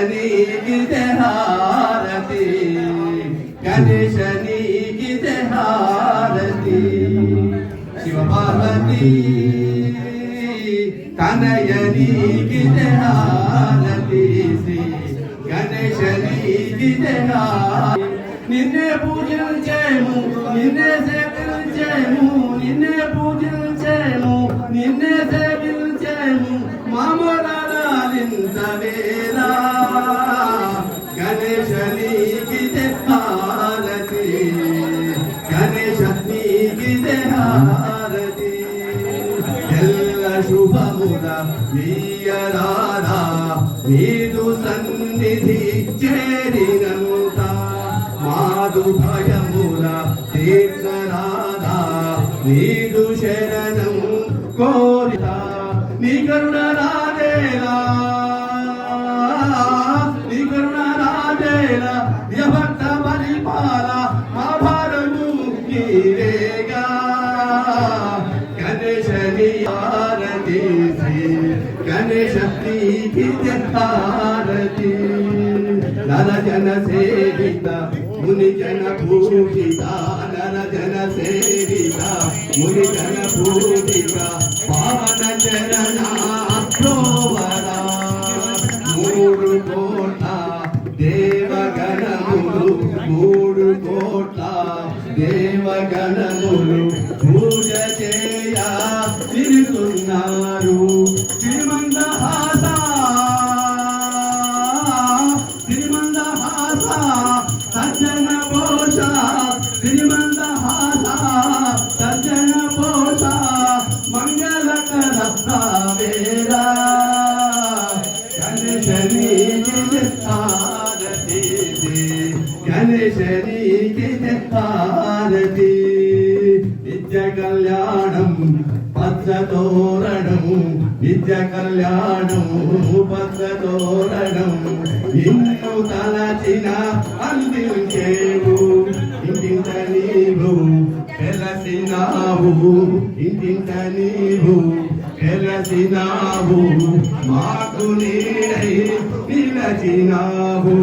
నీకిదే హారతి గణేశ నీకిదే హారతి శివ పార్వతి కనయ నీకిదే హారతి శ్రీ గణేశ నీకిదే హారతి నిన్నే పూజించేము నిన్నే సేవించేము నిన్నే పూజించేము నిన్నే సేవించేము మామూలాలించవేలా గణేశ నీకిదే హారతి గణేశ నీకిదే హారతి ఎల్ల శుభముల నీయరారా నీదు సన్నిధి చేరినంత మాదు భయముల తీర్థరాధా నీదు శరణం కోరిత నీ కరుణ రాజేలా నీ కరుణ రాజేలా భక్త పరిపాల మా భారము నీవేగా గణేశ నీ హారతి శ్రీ గణేశ నీకిదే హారతి నర జన సేవిత ముని జన పూజిత నర జన సేవిత ముని జన పూజిత పావన చరణ ప్రోవరా మూడు కోట దేవగణములు మూడు కోట దేవగణములు పూజ చేయ తిరుగుతున్నారు శ్రీమందహాస సజ్జన పోష శ్రీమందహాస సజ్జన పోష మంగళకర వేరా గణేశ నీకిదే హారతి గణేశ నీకిదే హారతి నిత్య కళ్యాణం పచ్చతోరణం నిత్య కళ్యాణం పచ్చతోరణం నిన్ను తలచిన అందించేవు ఇంటింట నీవు వెలసినావు ఇంటింట నీవు వెలసినావు మాకు నీడై నిలచినావు